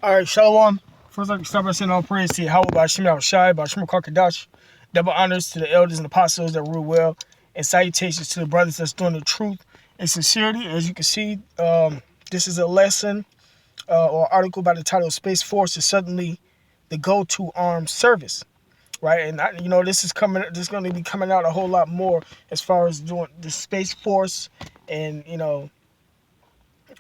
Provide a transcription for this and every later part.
All right, Shalom. First, I'd like to start by saying all praise to Yahweh, Bashim Yahushai, Bashim Kakadash. Double honors to the elders and apostles that rule well, and salutations to the brothers that's doing the truth and sincerity. As you can see, this is a lesson or article by the title Space Force is suddenly the go-to armed service, right? And this is coming. This is going to be coming out a whole lot more as far as doing the Space Force and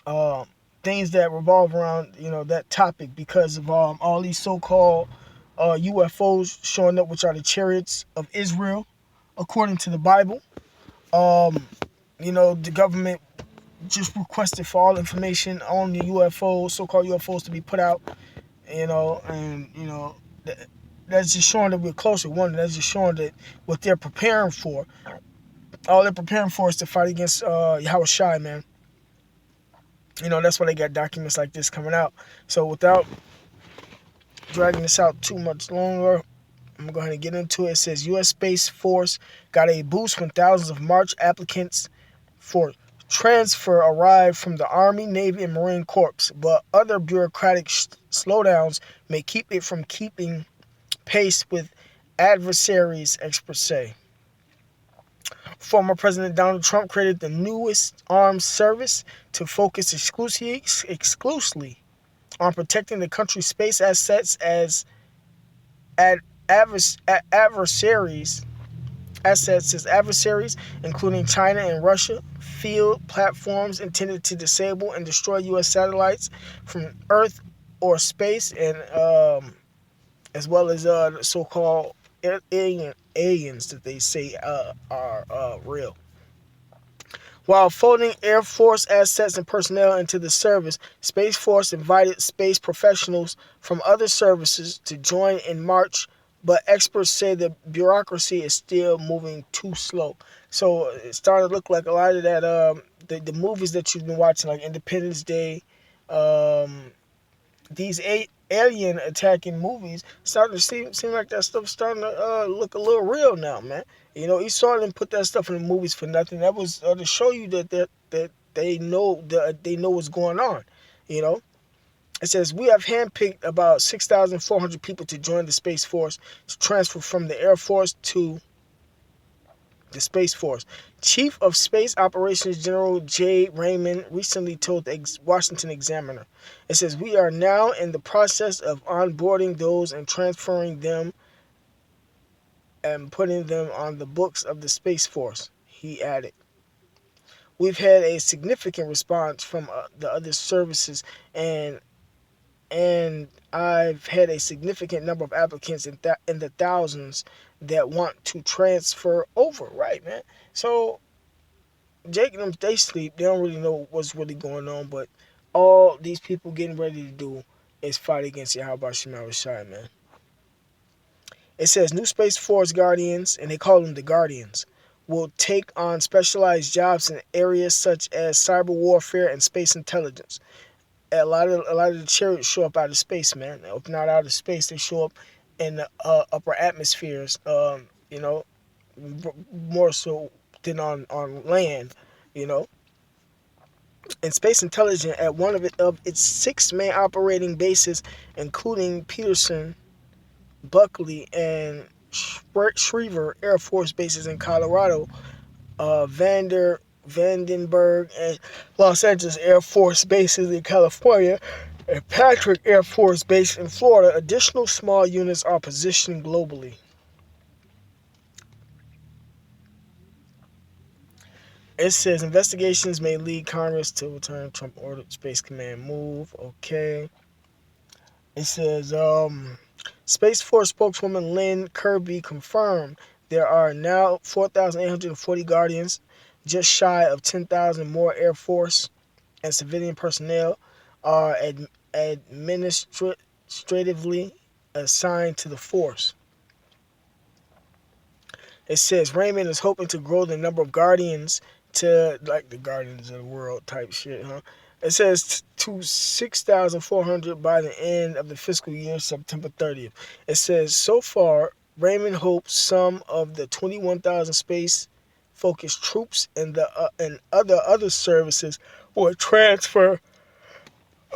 um, things that revolve around that topic because of all these so-called UFOs showing up, which are the chariots of Israel, according to the Bible. The government just requested for all information on the UFOs, so-called UFOs, to be put out. That's just showing that we're closer. One, that's just showing that what they're preparing for. All they're preparing for is to fight against Yahweh Shai, man. That's why they got documents like this coming out. So without dragging this out too much longer, I'm going to go ahead and get into it. It says U.S. Space Force got a boost when thousands of March applicants for transfer arrived from the Army, Navy, and Marine Corps, but other bureaucratic slowdowns may keep it from keeping pace with adversaries, experts say. Former President Donald Trump created the newest armed service to focus exclusively on protecting the country's space assets as adversaries, including China and Russia, field platforms intended to disable and destroy U.S. satellites from Earth or space, and as well as so-called aliens that they say are real. While folding Air Force assets and personnel into the service, Space Force invited space professionals from other services to join in March, but experts say the bureaucracy is still moving too slow. So it's starting to look like a lot of that, the movies that you've been watching, like Independence Day, these alien attacking movies, starting to seem like that stuff starting to look a little real now, man. Esau didn't put that stuff in the movies for nothing. That was to show you that they know what's going on. It says we have handpicked about 6,400 people to join the Space Force to transfer from the Air Force to the Space Force. Chief of Space Operations General J. Raymond recently told the Washington Examiner. It says we are now in the process of onboarding those and transferring them and putting them on the books of the Space Force, he added. We've had a significant response from the other services, and I've had a significant number of applicants in the thousands that want to transfer over, right, man? So Jake and them, they sleep. They don't really know what's really going on, but all these people getting ready to do is fight against Yahweh Shema Shai, man. It says new Space Force Guardians, and they call them the Guardians, will take on specialized jobs in areas such as cyber warfare and space intelligence. A lot of the chariots show up out of space, man. If not out of space, they show up in the upper atmospheres. More so than on land. And space intelligence at one of its 6 main operating bases, including Peterson, Buckley, and Schriever Air Force bases in Colorado, Vandenberg, and Los Angeles Air Force bases in California, and Patrick Air Force Base in Florida. Additional small units are positioned globally. It says investigations may lead Congress to return Trump ordered Space Command move. Okay. It says Space Force spokeswoman Lynn Kirby confirmed there are now 4,840 Guardians, just shy of 10,000 more Air Force and civilian personnel are administratively assigned to the force. It says Raymond is hoping to grow the number of Guardians to like the Guardians of the World type shit, huh? It says to 6,400 by the end of the fiscal year, September 30th. It says so far, Raymond hopes some of the 21,000 space-focused troops and other services will transfer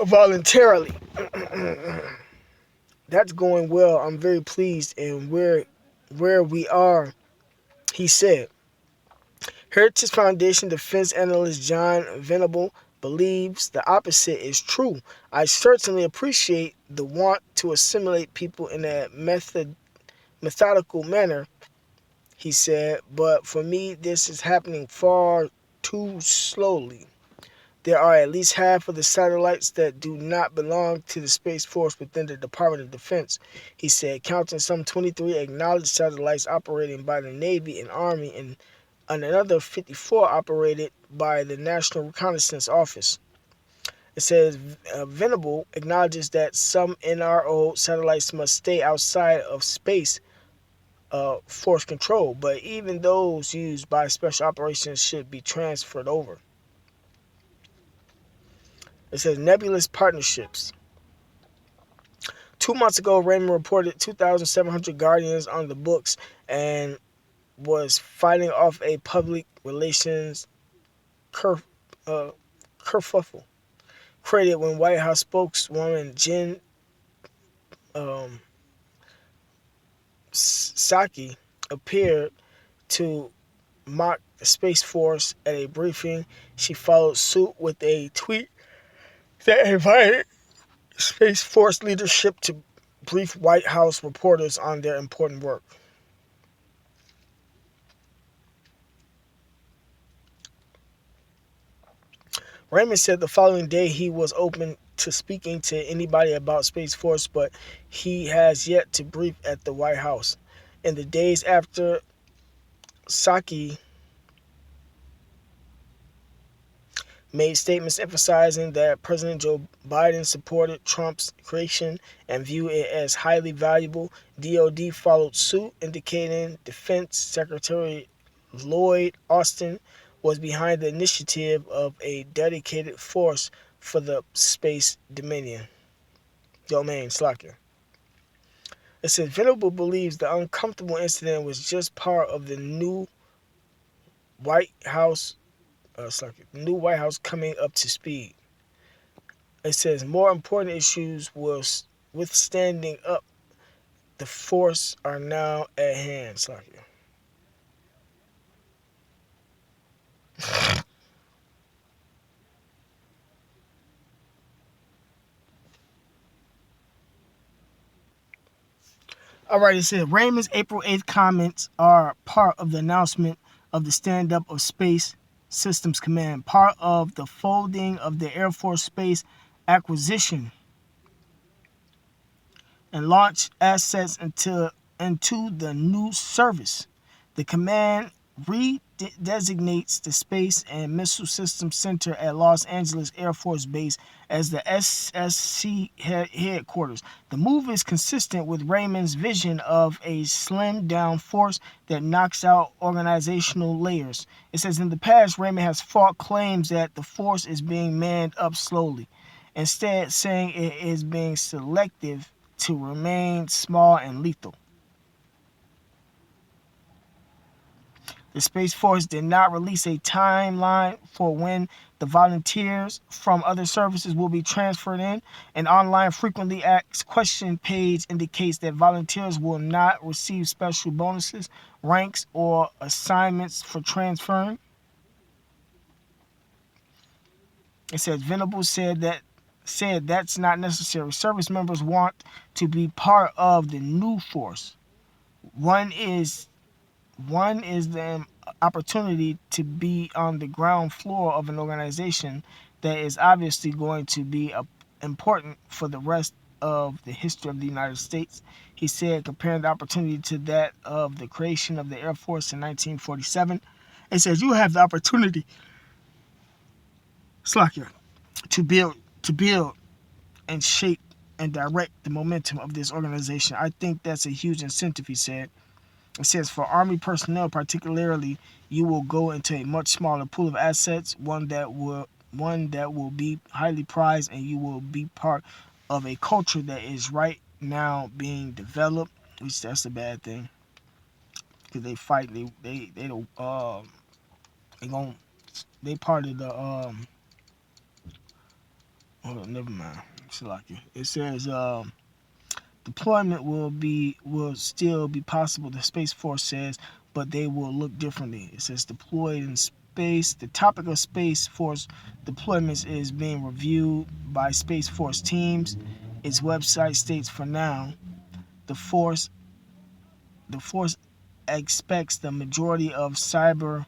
voluntarily. That's going well. I'm very pleased and where we are, he said. Heritage Foundation defense analyst John Venable believes the opposite is true. I certainly appreciate the want to assimilate people in a methodical manner, he said, but for me, this is happening far too slowly. There are at least half of the satellites that do not belong to the Space Force within the Department of Defense, he said, counting some 23 acknowledged satellites operating by the Navy and Army and another 54 operated by the National Reconnaissance Office. It says Venable acknowledges that some NRO satellites must stay outside of space force control, but even those used by special operations should be transferred over. It says nebulous partnerships. 2 months ago, Raymond reported 2,700 Guardians on the books and was fighting off a public relations kerfuffle created when White House spokeswoman Jen um, Psaki appeared to mock the Space Force at a briefing. She followed suit with a tweet that invited Space Force leadership to brief White House reporters on their important work. Raymond said the following day he was open to speaking to anybody about Space Force, but he has yet to brief at the White House. In the days after Psaki made statements emphasizing that President Joe Biden supported Trump's creation and viewed it as highly valuable, DoD followed suit, indicating Defense Secretary Lloyd Austin was behind the initiative of a dedicated force for the space domain. It says Venable believes the uncomfortable incident was just part of the White House new White House coming up to speed. It says more important issues with standing up the force are now at hand. All right, it says Raymond's April 8th comments are part of the announcement of the stand-up of Space Systems Command, part of the folding of the Air Force Space Acquisition and launch assets into the new service. The command redesignates the Space and Missile Systems Center at Los Angeles Air Force Base as the SSC headquarters. The move is consistent with Raymond's vision of a slimmed-down force that knocks out organizational layers. It says in the past, Raymond has fought claims that the force is being manned up slowly, instead saying it is being selective to remain small and lethal. The Space Force did not release a timeline for when the volunteers from other services will be transferred in. An online frequently asked question page indicates that volunteers will not receive special bonuses, ranks, or assignments for transferring. It says Venable said that's not necessary. Service members want to be part of the new force. One is the opportunity to be on the ground floor of an organization that is obviously going to be important for the rest of the history of the United States, he said, comparing the opportunity to that of the creation of the Air Force in 1947. It says you have the opportunity, Slakia, to build and shape and direct the momentum of this organization. I think that's a huge incentive, he said. It says for Army personnel particularly, you will go into a much smaller pool of assets, one that will be highly prized, and you will be part of a culture that is right now being developed, which that's a bad thing because they fight. They don't they gon' they part of the hold on, never mind. It says deployment will still be possible, the Space Force says, but they will look differently. It says deployed in space. The topic of Space Force deployments is being reviewed by Space Force teams. Its website states for now, the force expects the majority of cyber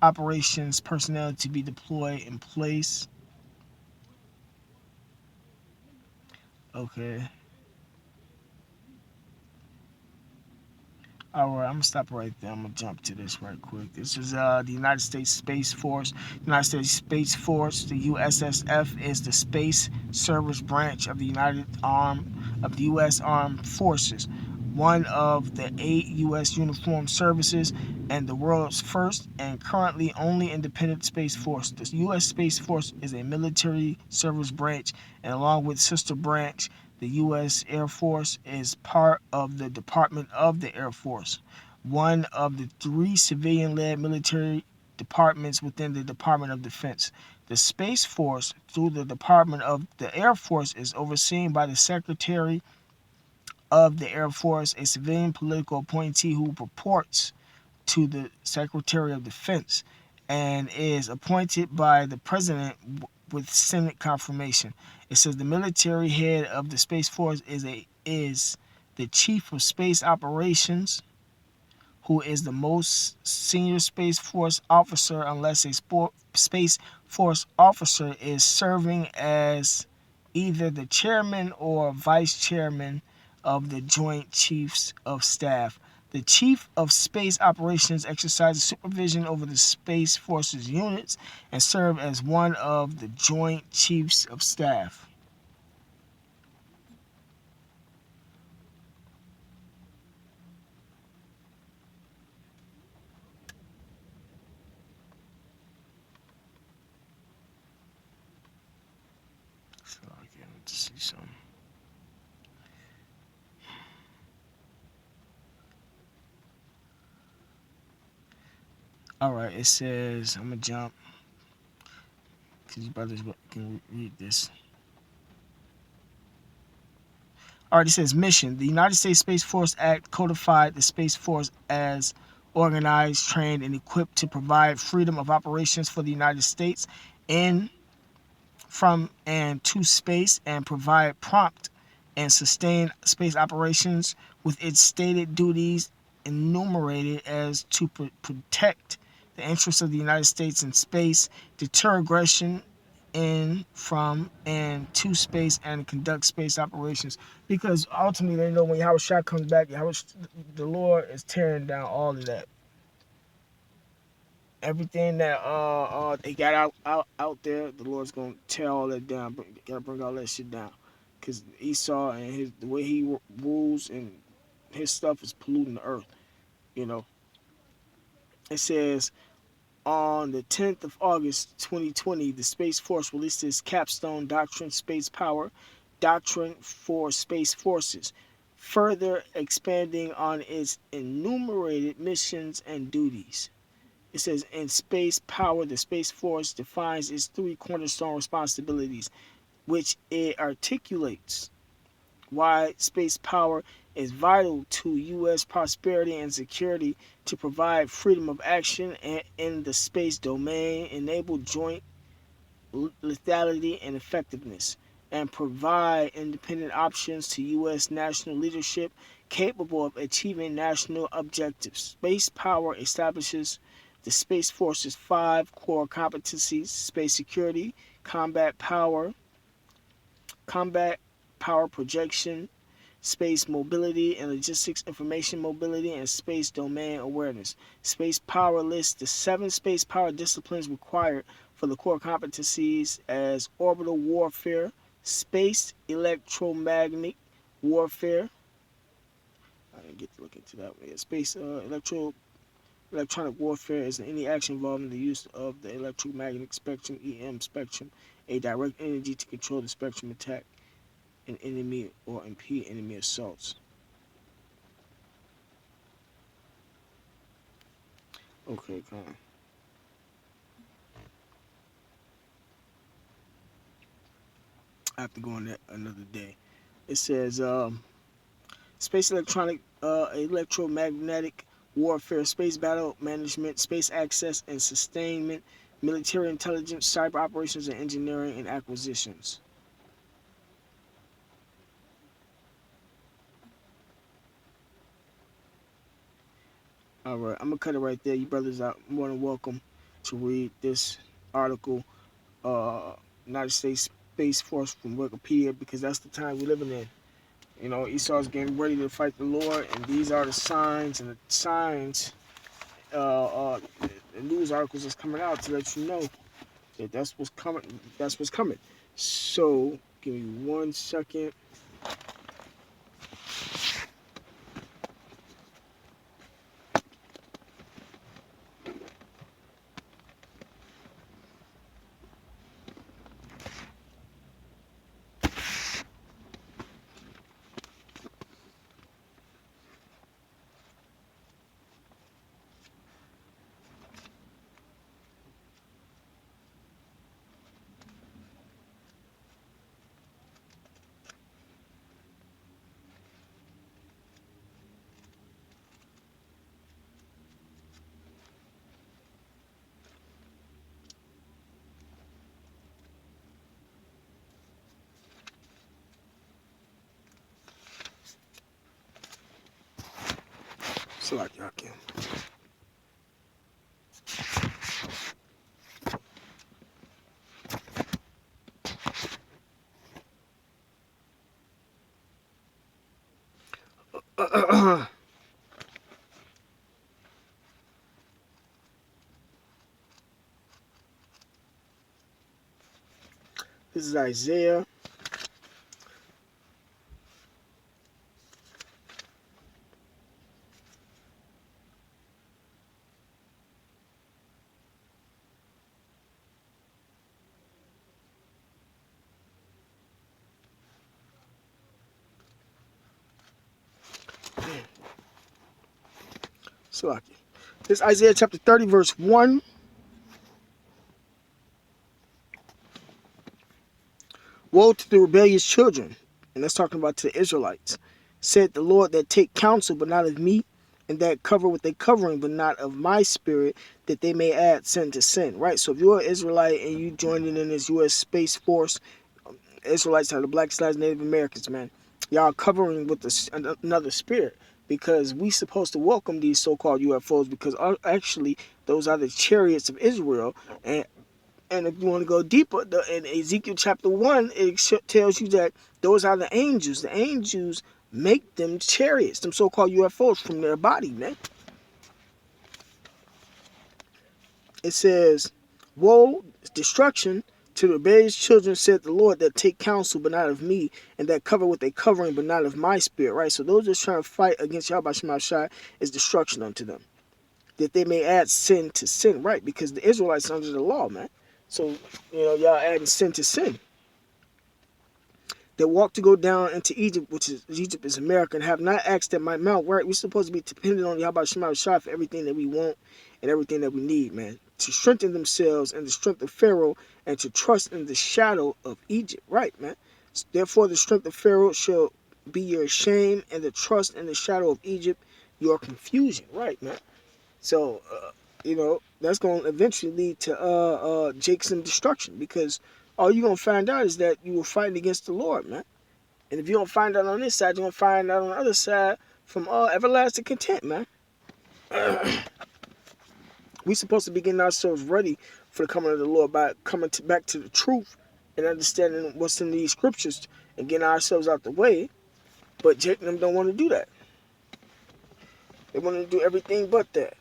operations personnel to be deployed in place. Okay. All right, I'm gonna stop right there. I'm gonna jump to this right quick. This is the United States Space Force. United States Space Force, the USSF, is the space service branch of the U.S. Armed Forces, one of the 8 U.S. uniformed services, and the world's first and currently only independent space force. The U.S. Space Force is a military service branch, and along with sister branch, the U.S. Air Force, is part of the Department of the Air Force, one of the 3 civilian-led military departments within the Department of Defense. The Space Force, through the Department of the Air Force, is overseen by the Secretary of the Air Force, a civilian political appointee who reports to the Secretary of Defense and is appointed by the President with Senate confirmation. It says the military head of the Space Force is the Chief of Space Operations, who is the most senior Space Force officer unless a Space Force officer is serving as either the chairman or vice chairman of the Joint Chiefs of Staff. The Chief of Space Operations exercises supervision over the Space Force's units and serves as one of the Joint Chiefs of Staff. So again, let's see some. All right, it says I'm gonna jump because you brothers can read this. All right, it says mission. The United States Space Force Act codified the Space Force as organized, trained, and equipped to provide freedom of operations for the United States in, from, and to space, and provide prompt and sustained space operations, with its stated duties enumerated as to protect the interests of the United States in space, deter aggression in, from, and to space, and conduct space operations. Because ultimately, they know when Yahweh Shah comes back, the Lord is tearing down all of that. Everything that they got out there, the Lord's gonna tear all that down. Gotta bring all that shit down, cause Esau and the way he rules and his stuff is polluting the earth. You know, it says on the 10th of August 2020, the Space Force released its capstone doctrine, Space Power, Doctrine for Space Forces, further expanding on its enumerated missions and duties. It says in Space Power, the Space Force defines its 3 cornerstone responsibilities, which it articulates why space power is vital to U.S. prosperity and security, to provide freedom of action in the space domain, enable joint lethality and effectiveness, and provide independent options to U.S. national leadership capable of achieving national objectives. Space Power establishes the Space Force's 5 core competencies: space security, combat power projection, space mobility and logistics, information mobility, and space domain awareness. Space Power lists the 7 space power disciplines required for the core competencies as orbital warfare, space electromagnetic warfare. I didn't get to look into that one. Space electronic warfare is any action involving the use of the electromagnetic spectrum, EM spectrum, a direct energy to control the spectrum, attack an enemy or impede enemy assaults. Okay, come on. I have to go on that another day. It says space electromagnetic warfare, space battle management, space access and sustainment, military intelligence, cyber operations and engineering and acquisitions. All right, I'm gonna cut it right there. You brothers are more than welcome to read this article, uh, United States Space Force from Wikipedia, because that's the time we're living in. You know, Esau's getting ready to fight the Lord, and these are the signs and the signs. The news articles that's coming out to let you know that that's what's coming. That's what's coming. So, give me 1 second. So, like y'all can. This is Isaiah. So, like, this is Isaiah chapter 30, verse 1. Woe to the rebellious children, and that's talking about to the Israelites, said the Lord, that take counsel, but not of me, and that cover with a covering, but not of my spirit, that they may add sin to sin. Right? So if you're an Israelite and you joined in this U.S. Space Force, Israelites are the Black Native Americans, man. Y'all covering with another spirit, because we supposed to welcome these so-called UFOs, because actually those are the chariots of Israel. And if you want to go deeper, in Ezekiel chapter 1, it tells you that those are the angels. The angels make them chariots, them so-called UFOs, from their body, man. It says, woe, destruction to the rebellious children, said the Lord, that take counsel, but not of me, and that cover with a covering, but not of my spirit, right? So those that's trying to fight against Yahweh Shema Shai is destruction unto them, that they may add sin to sin, right? Because the Israelites are under the law, man. So, y'all adding sin to sin. That walk to go down into Egypt, which is Egypt is America, and have not asked at my mount. Right, we're supposed to be dependent on Yahweh Shema Shai for everything that we want and everything that we need, man. To strengthen themselves and the strength of Pharaoh, and to trust in the shadow of Egypt. Right, man. Therefore, the strength of Pharaoh shall be your shame, and the trust in the shadow of Egypt your confusion. Right, man. So, that's going to eventually lead to Jake's destruction, because all you're going to find out is that you were fighting against the Lord, man. And if you don't find out on this side, you're going to find out on the other side from everlasting content, man. We supposed to be getting ourselves ready for the coming of the Lord by coming back to the truth and understanding what's in these scriptures and getting ourselves out the way. But Jake and them don't want to do that. They want to do everything but that.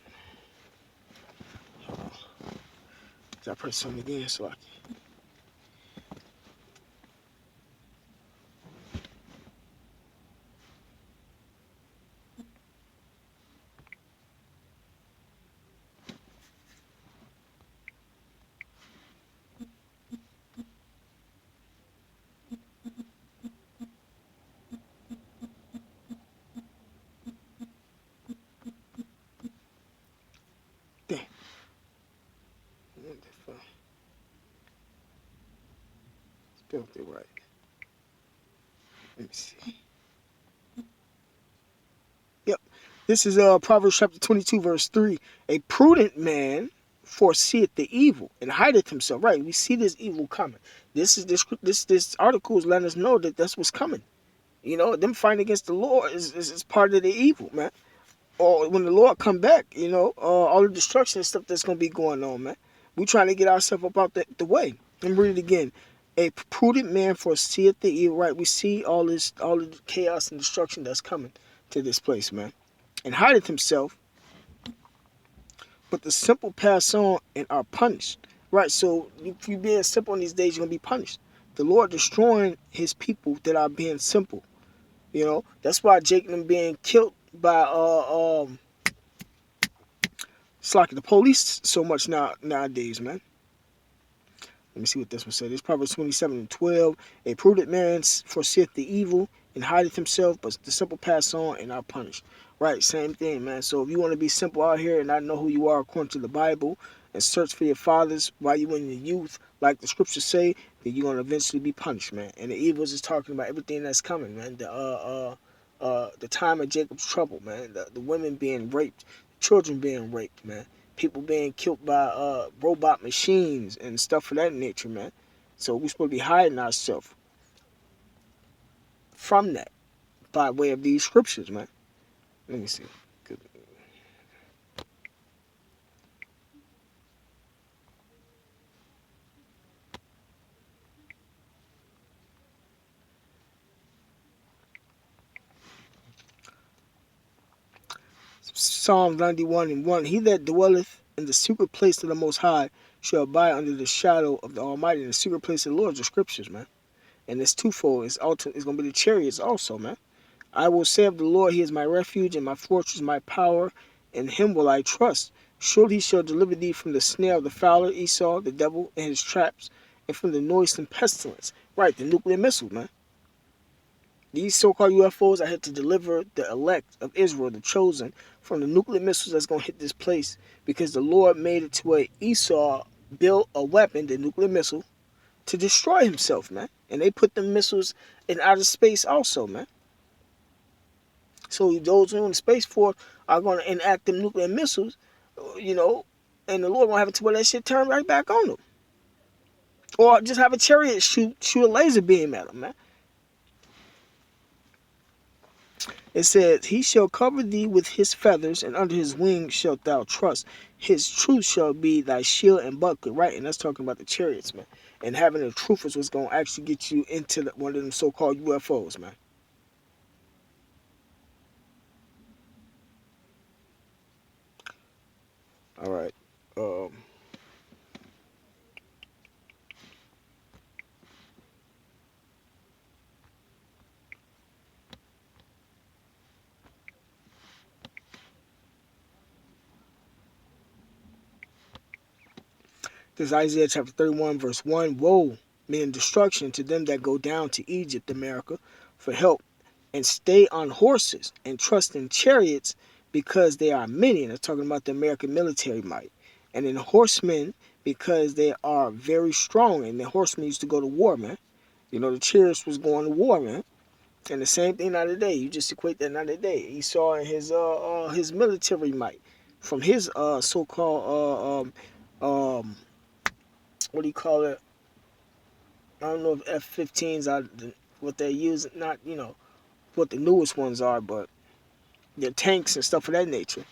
I press something again so I can. Damn. Spelled it right. Let me see. Yep. This is Proverbs chapter 22, verse 3. A prudent man foreseeth the evil and hideth himself. Right. We see this evil coming. This article is letting us know that that's what's coming. You know, them fighting against the Lord is part of the evil, man. Or when the Lord come back, you know, all the destruction and stuff that's gonna be going on, man. We trying to get ourselves up out the way. Let me read it again. A prudent man foreseeth the evil. Right, we see all of the chaos and destruction that's coming to this place, man, and hideth himself. But the simple pass on and are punished. Right, so if you being simple in these days, you're gonna be punished. The Lord destroying His people that are being simple. You know, that's why Jacob being killed by it's like the police so much nowadays, man. Let me see what this one said. It's Proverbs 27:12. A prudent man foreseeth the evil and hideth himself, but the simple pass on and are punished. Right, same thing, man. So if you want to be simple out here and not know who you are according to the Bible and search for your fathers while you in the youth, like the scriptures say, then you're gonna eventually be punished, man. And the evils is talking about everything that's coming, man. The time of Jacob's trouble, man. The women being raped, children being raped, man. People being killed by robot machines and stuff of that nature, man. So we're supposed to be hiding ourselves from that by way of these scriptures, man. Let me see. Good. Psalm 91:1. He that dwelleth in the secret place of the Most High shall abide under the shadow of the Almighty. In the secret place of the Lord, the scriptures, man. And it's twofold. It's going to be the chariots also, man. I will say of the Lord, He is my refuge and my fortress, my power. In Him will I trust. Surely He shall deliver thee from the snare of the fowler, Esau, the devil, and his traps, and from the noisome pestilence. Right, the nuclear missile, man. These so-called UFOs are here to deliver the elect of Israel, the chosen, from the nuclear missiles that's going to hit this place, because the Lord made it to where Esau built a weapon, the nuclear missile, to destroy himself, man. And they put the missiles in outer space also, man. So those who in the Space Force are going to enact them nuclear missiles, you know, and the Lord won't have it to where that shit turn right back on them. Or just have a chariot shoot a laser beam at them, man. It says, He shall cover thee with His feathers, and under His wings shalt thou trust. His truth shall be thy shield and buckler, right? And that's talking about the chariots, man. And having the truth is what's going to actually get you into one of them so-called UFOs, man. All right. This is Isaiah chapter 31, verse 1. Woe, meaning destruction, to them that go down to Egypt, America, for help, and stay on horses, and trust in chariots, because they are many. And it's talking about the American military might. And in horsemen, because they are very strong. And the horsemen used to go to war, man. You know, the chariots was going to war, man. And the same thing now today. You just equate that now today. Esau and his military might. From his so-called what do you call it? I don't know if F-15s are what they're using, not, you know, what the newest ones are, but they're tanks and stuff of that nature.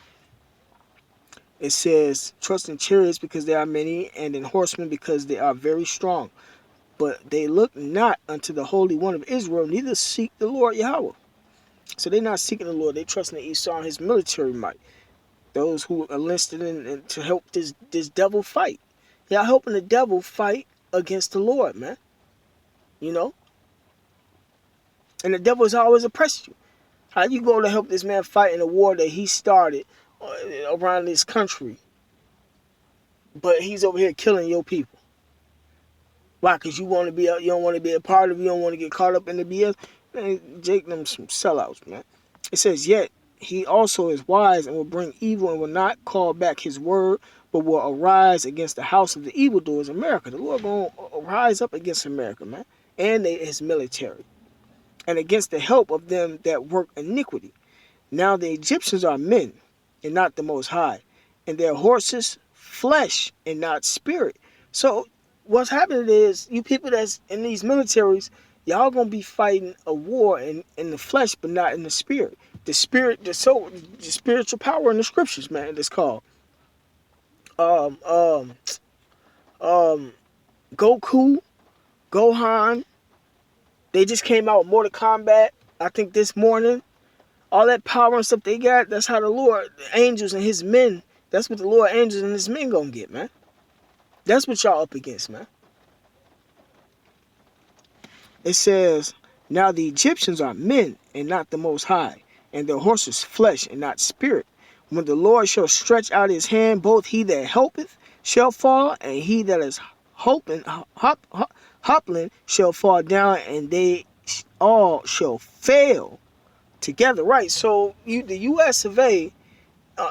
It says, trust in chariots because there are many, and in horsemen because they are very strong. But they look not unto the Holy One of Israel, neither seek the Lord Yahweh. So they're not seeking the Lord. They trust in Esau and his military might. Those who enlisted in to help this devil fight. Y'all helping the devil fight against the Lord, man. You know? And the devil has always oppressed you. How you go to help this man fight in a war that he started around this country, but he's over here killing your people? Why? Because you don't want to be a part of it, you don't want to get caught up in the BS? Man, Jake them some sellouts, man. It says, yet he also is wise and will bring evil and will not call back his word, but will arise against the house of the evildoers, America. The Lord going to rise up against America, man, and his military. and against the help of them that work iniquity. Now the Egyptians are men, and not the Most High, and their horses flesh and not spirit. So what's happening is, you people that's in these militaries, y'all gonna be fighting a war in the flesh, but not in the spirit. The spirit, the spiritual power in the scriptures, man. It's called um um um Goku, Gohan. They just came out with Mortal Kombat, I think this morning. All that power and stuff they got, that's how the Lord, the angels and his men, that's what the Lord angels and his men gonna get, man. That's what y'all up against, man. It says, now the Egyptians are men and not the Most High, and their horses flesh and not spirit. When the Lord shall stretch out his hand, both he that helpeth shall fall, and he that is hoppling shall fall down, and they all shall fail together. Right, so the U.S. of A.,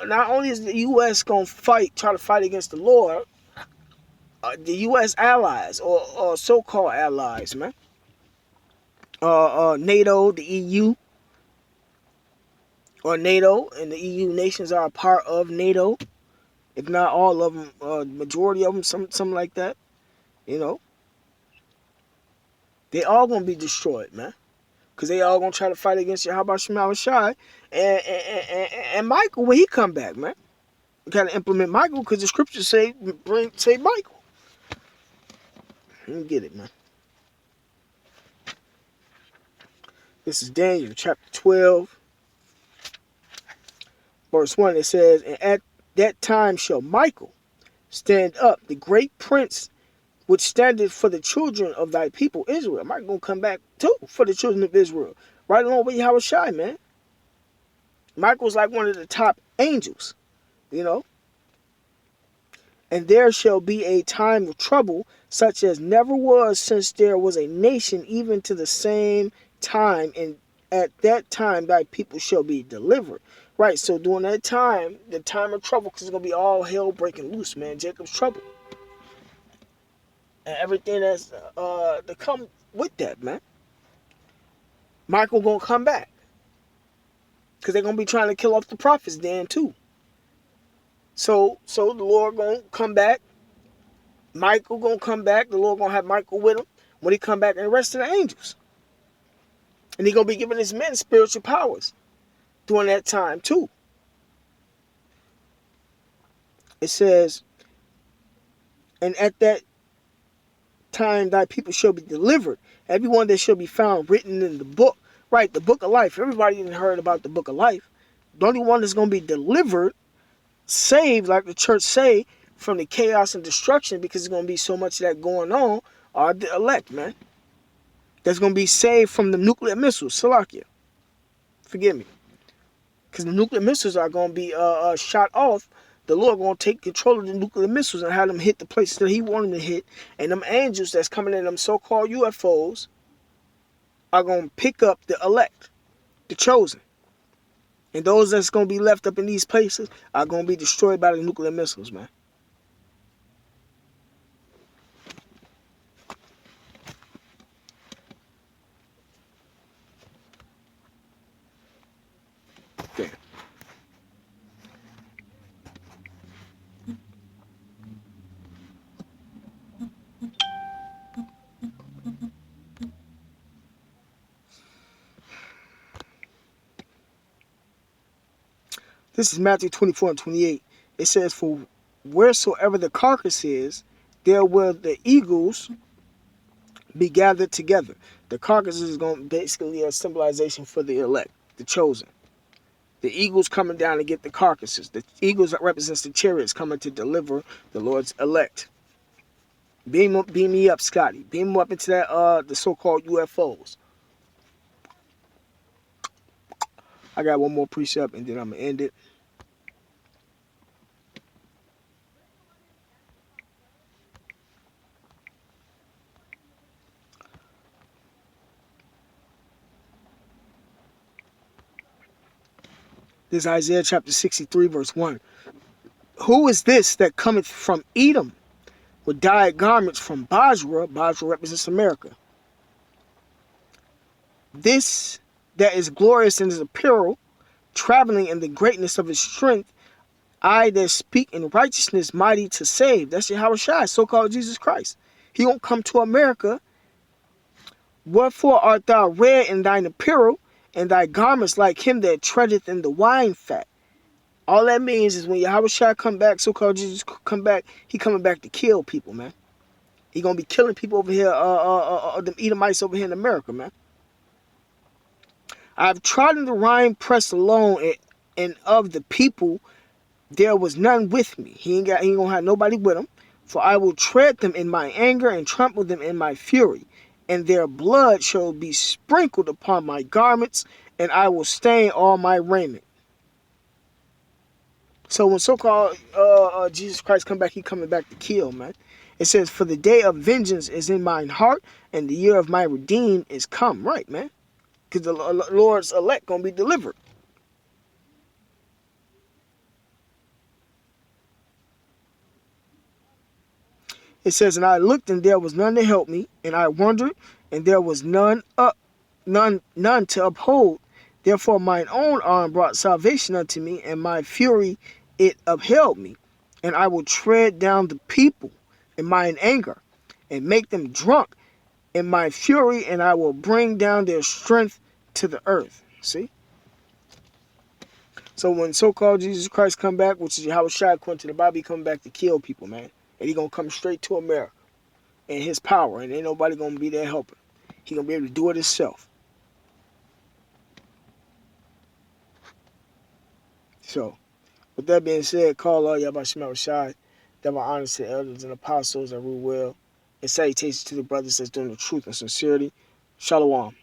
not only is the U.S. gonna try to fight against the Lord, the U.S. allies or so-called allies, man, NATO, the EU, or NATO, and the EU nations are a part of NATO, if not all of them, majority of them, something like that. You know, they all gonna be destroyed, man, because they all gonna try to fight against Yahweh Shema Shai and Michael when he come back, man. We gotta implement Michael because the scriptures say Michael. Let me get it, man. This is Daniel chapter 12, verse 1. It says, and at that time shall Michael stand up, the great prince which standeth for the children of thy people Israel. Michael gonna come back too for the children of Israel. Right along with Yahweh Shai, man. Michael's like one of the top angels, you know. And there shall be a time of trouble, such as never was since there was a nation, even to the same time. And at that time, thy people shall be delivered. Right, so during that time, the time of trouble, because it's going to be all hell breaking loose, man. Jacob's trouble. And everything that's to come with that, man. Michael going to come back. Because they're going to be trying to kill off the prophets then, too. So the Lord going to come back. Michael gonna come back. The Lord gonna have Michael with him when he come back, and the rest of the angels. And he gonna be giving his men spiritual powers during that time too. It says, and at that time thy people shall be delivered. Everyone that shall be found written in the book. Right, the book of life. Everybody even heard about the book of life. The only one that's gonna be delivered, saved, like the church say, from the chaos and destruction, because there's gonna be so much of that going on, are the elect, man. That's going to be saved from the nuclear missiles. Salakia. Forgive me. Because the nuclear missiles are going to be shot off. The Lord going to take control of the nuclear missiles and have them hit the places that he wanted them to hit. And them angels that's coming in them so-called UFOs are going to pick up the elect, the chosen. And those that's going to be left up in these places are going to be destroyed by the nuclear missiles, man. Okay. This is Matthew 24 and 28. It says, for wheresoever the carcass is, there will the eagles be gathered together. The carcass is going to basically a symbolization for the elect, the chosen. The eagles coming down to get the carcasses. The eagles that represents the chariots coming to deliver the Lord's elect. Beam me up, Scotty. Beam them up into that the so-called UFOs. I got one more precept and then I'm gonna end it. This is Isaiah chapter 63, verse 1. Who is this that cometh from Edom with dyed garments from Basra? Basra represents America. This that is glorious in his apparel, traveling in the greatness of his strength, I that speak in righteousness, mighty to save. That's Yahweh Shai, so-called Jesus Christ. He won't come to America. Wherefore art thou red in thine apparel, and thy garments like him that treadeth in the wine fat? All that means is when Yahweh Shai come back, so-called Jesus come back, he coming back to kill people, man. He gonna be killing people over here, them Edomites over here in America, man. I've trodden the Rhine press alone, and of the people there was none with me. He ain't gonna have nobody with him. For I will tread them in my anger and trample them in my fury, and their blood shall be sprinkled upon my garments, and I will stain all my raiment. So when so-called Jesus Christ come back, he coming back to kill, man. It says, for the day of vengeance is in mine heart, and the year of my redeem is come. Right, man. Because the Lord's elect gonna be delivered. It says, and I looked, and there was none to help me, and I wondered, and there was none to uphold. Therefore mine own arm brought salvation unto me, and my fury it upheld me. And I will tread down the people in mine anger, and make them drunk in my fury, and I will bring down their strength to the earth. See? So when so-called Jesus Christ come back, which is Yahweh Shai according to the Bible, he come back to kill people, man. And he gonna come straight to America in his power, and ain't nobody gonna be there helping. He gonna be able to do it himself. So, with that being said, call all Yahweh Shai, that my honors to the elders and apostles and rule well, and salutations to the brothers that's doing the truth and sincerity. Shalom.